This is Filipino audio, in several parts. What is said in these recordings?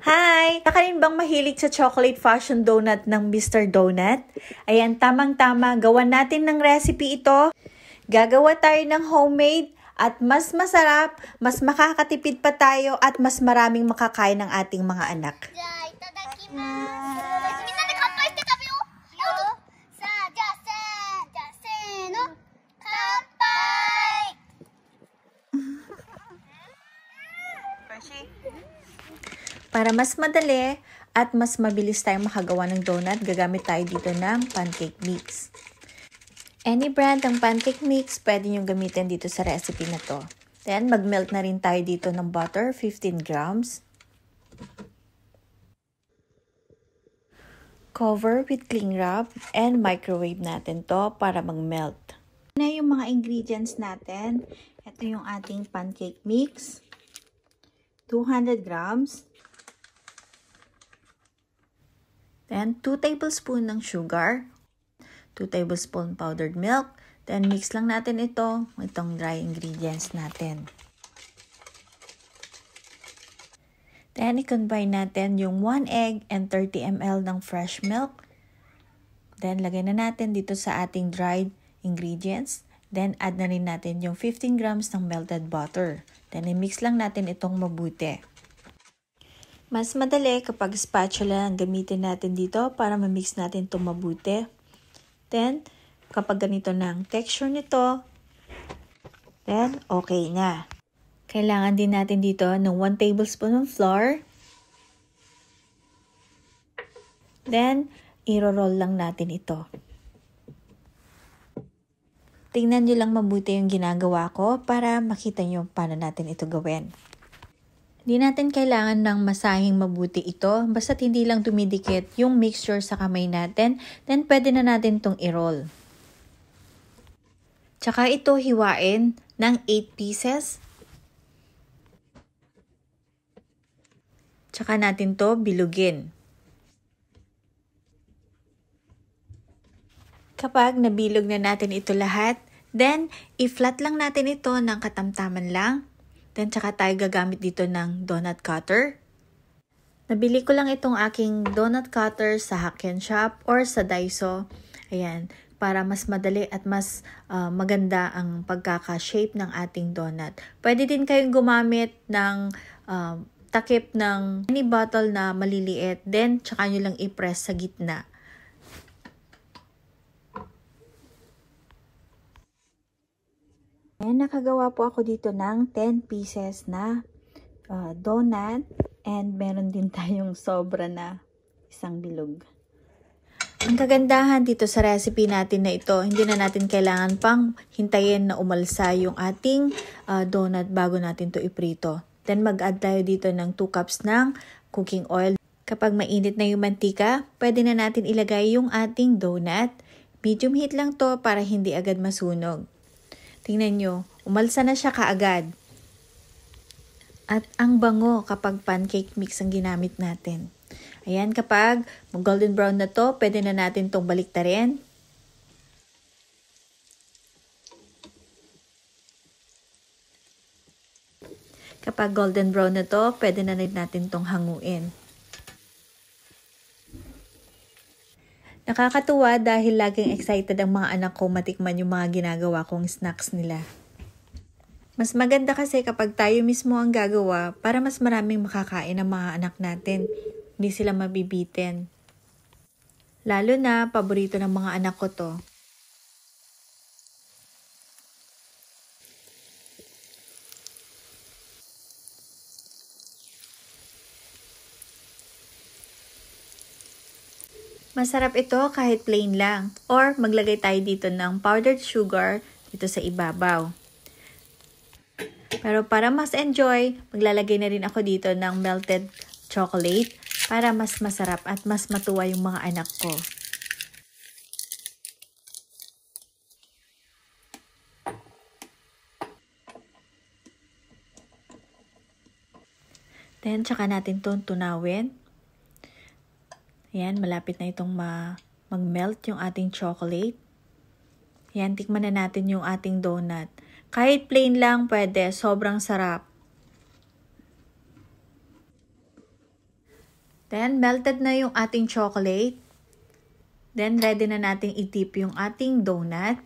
Hi! Baka rin bang mahilig sa chocolate fusion donut ng Mr. Donut? Ayan, tamang-tama. Gawan natin ng recipe ito. Gagawa tayo ng homemade at mas masarap, mas makakatipid pa tayo at mas maraming makakain ng ating mga anak. Para mas madali at mas mabilis tayong makagawa ng donut, gagamit tayo dito ng pancake mix. Any brand ng pancake mix, pwede nyo gamitin dito sa recipe na to. Then, mag-melt na rin tayo dito ng butter, 15 grams. Cover with cling wrap and microwave natin to para mag-melt. Ito na yung mga ingredients natin. Ito yung ating pancake mix. 200 grams. Then, 2 tablespoons ng sugar. 2 tablespoons powdered milk. Then, mix lang natin itong dry ingredients natin. Then, i-combine natin yung 1 egg and 30 ml ng fresh milk. Then, lagay na natin dito sa ating dried ingredients. Then, add na rin natin yung 15 grams ng melted butter. Then, i-mix lang natin itong mabuti. Mas madali kapag spatula ang gamitin natin dito para ma-mix natin itong mabuti. Then, kapag ganito na ang texture nito, then, okay na. Kailangan din natin dito ng 1 tablespoon ng flour. Then, i-roll lang natin ito. Tingnan nyo lang mabuti yung ginagawa ko para makita nyo paano natin ito gawin. Hindi natin kailangan ng masahing mabuti ito, basta't hindi lang dumidikit yung mixture sa kamay natin, then pwede na natin itong i-roll. Tsaka ito hiwain ng 8 pieces. Tsaka natin to bilugin. Kapag nabilog na natin ito lahat, then i-flat lang natin ito ng katamtaman lang. Then, tsaka tayo gagamit dito ng donut cutter. Nabili ko lang itong aking donut cutter sa Hakken Shop or sa Daiso. Ayan, para mas madali at mas maganda ang pagkaka-shape ng ating donut. Pwede din kayong gumamit ng takip ng mini bottle na maliliit. Then, tsaka nyo lang i-press sa gitna. And nakagawa po ako dito ng 10 pieces na donut and meron din tayong sobra na isang bilog. Ang kagandahan dito sa recipe natin na ito, hindi na natin kailangan pang hintayin na umalsa yung ating donut bago natin to iprito. Then mag-add tayo dito ng 2 cups ng cooking oil. Kapag mainit na yung mantika, pwede na natin ilagay yung ating donut. Medium heat lang to para hindi agad masunog. Tingnan nyo, umalsa na siya kaagad. At ang bango kapag pancake mix ang ginamit natin. Ayan, kapag golden brown na to, pwede na natin itong baliktarin. Kapag golden brown na to, pwede na rin natin itong hanguin. Nakakatuwa dahil laging excited ang mga anak ko matikman yung mga ginagawa kong snacks nila. Mas maganda kasi kapag tayo mismo ang gagawa para mas maraming makakain ang mga anak natin. Hindi sila mabibitin. Lalo na, paborito ng mga anak ko to. Masarap ito kahit plain lang. Or maglagay tayo dito ng powdered sugar dito sa ibabaw. Pero para mas enjoy, maglalagay na rin ako dito ng melted chocolate para mas masarap at mas matuwa yung mga anak ko. Then, tsaka natin itong tunawin. Ayan, malapit na itong mag-melt yung ating chocolate. Ayan, tikman na natin yung ating donut. Kahit plain lang pwede, sobrang sarap. Then, melted na yung ating chocolate. Then, ready na nating i-dip yung ating donut.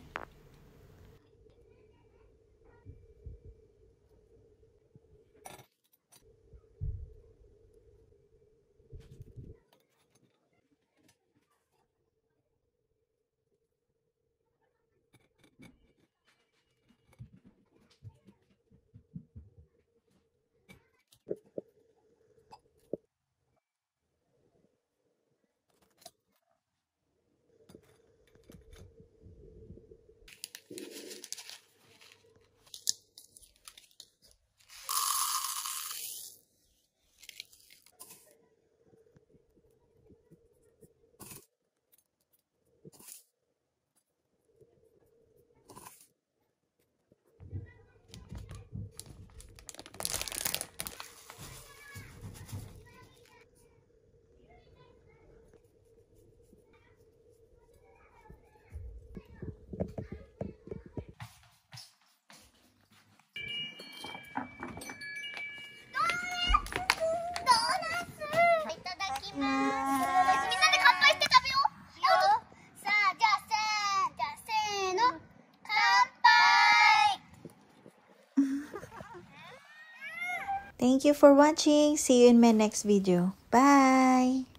Thank you for watching. See you in my next video. Bye!